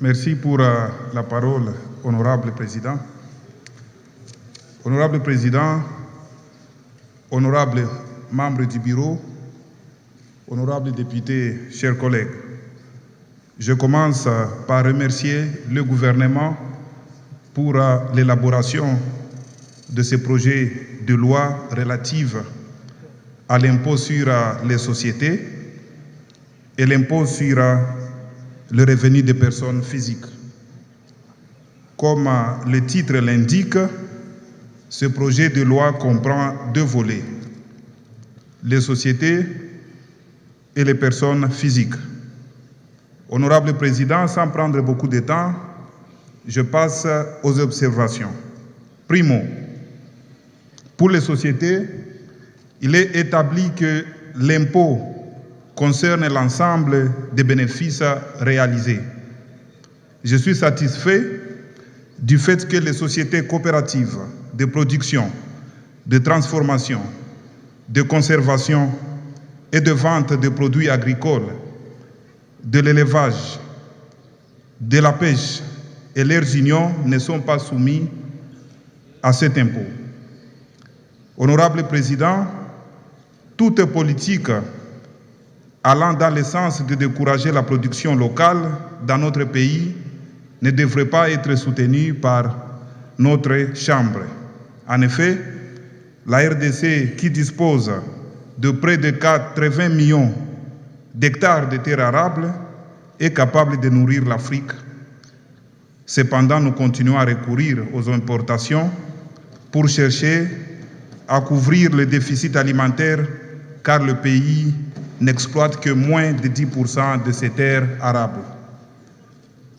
Merci pour la parole, honorable président. Honorable président, honorable membre du bureau, honorable député, chers collègues, je commence par remercier le gouvernement pour l'élaboration de ce projet de loi relative à l'impôt sur les sociétés et l'impôt sur le revenu des personnes physiques. Comme le titre l'indique, ce projet de loi comprend deux volets, les sociétés et les personnes physiques. Honorable Président, sans prendre beaucoup de temps, je passe aux observations. Primo, pour les sociétés, il est établi que l'impôt concerne l'ensemble des bénéfices réalisés. Je suis satisfait du fait que les sociétés coopératives de production, de transformation, de conservation et de vente de produits agricoles, de l'élevage, de la pêche et leurs unions ne sont pas soumis à cet impôt. Honorable Président, toute politique allant dans le sens de décourager la production locale dans notre pays ne devrait pas être soutenue par notre Chambre. En effet, la RDC, qui dispose de près de 80 millions d'hectares de terres arables, est capable de nourrir l'Afrique. Cependant, nous continuons à recourir aux importations pour chercher à couvrir le déficit alimentaire, car le pays n'exploite que moins de 10% de ces terres arables.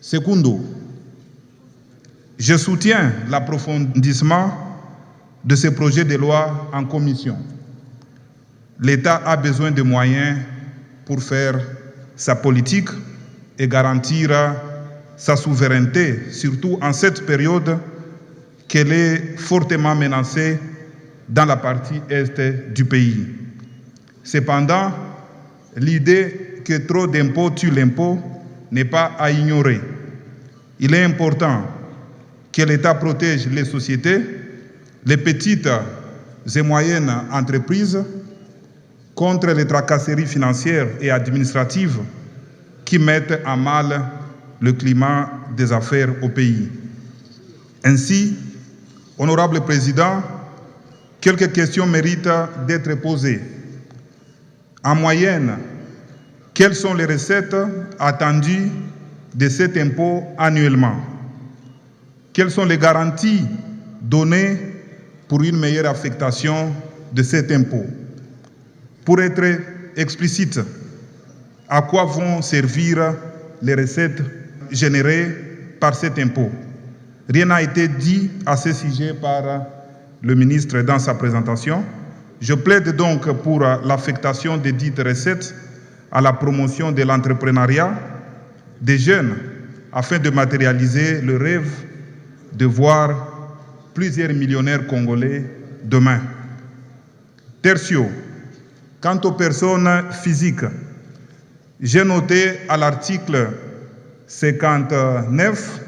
Secondo, je soutiens l'approfondissement de ce projet de loi en commission. L'État a besoin de moyens pour faire sa politique et garantir sa souveraineté, surtout en cette période qu'elle est fortement menacée dans la partie est du pays. Cependant, l'idée que trop d'impôts tue l'impôt n'est pas à ignorer. Il est important que l'État protège les sociétés, les petites et moyennes entreprises contre les tracasseries financières et administratives qui mettent à mal le climat des affaires au pays. Ainsi, honorable Président, quelques questions méritent d'être posées. En moyenne, quelles sont les recettes attendues de cet impôt annuellement? Quelles sont les garanties données pour une meilleure affectation de cet impôt? Pour être explicite, à quoi vont servir les recettes générées par cet impôt? Rien n'a été dit à ce sujet par le ministre dans sa présentation. Je plaide donc pour l'affectation des dites recettes à la promotion de l'entrepreneuriat des jeunes afin de matérialiser le rêve de voir plusieurs millionnaires congolais demain. Tertio, quant aux personnes physiques, j'ai noté à l'article 59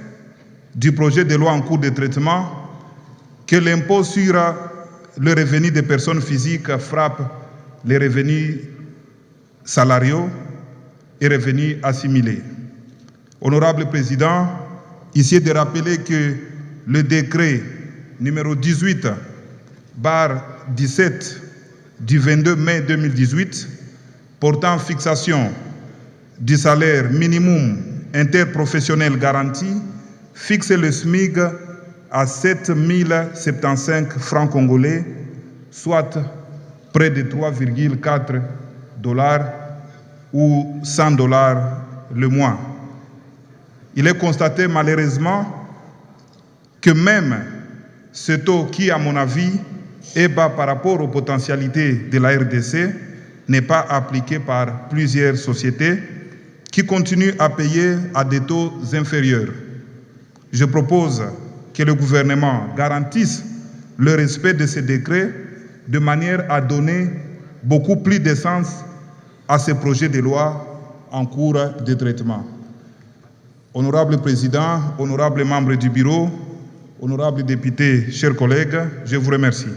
du projet de loi en cours de traitement que l'impôt sur le revenu des personnes physiques frappe les revenus salariaux et revenus assimilés. Honorable Président, ici de rappeler que le décret numéro 18/17 du 22 mai 2018 portant fixation du salaire minimum interprofessionnel garanti fixe le SMIC à 7 075 francs congolais, soit près de 3,4 $ ou 100 $ le mois. Il est constaté malheureusement que même ce taux qui, à mon avis, est bas par rapport aux potentialités de la RDC, n'est pas appliqué par plusieurs sociétés qui continuent à payer à des taux inférieurs. Je propose que le gouvernement garantisse le respect de ces décrets de manière à donner beaucoup plus de sens à ce projet de loi en cours de traitement. Honorable Président, honorables membres du bureau, honorables députés, chers collègues, je vous remercie.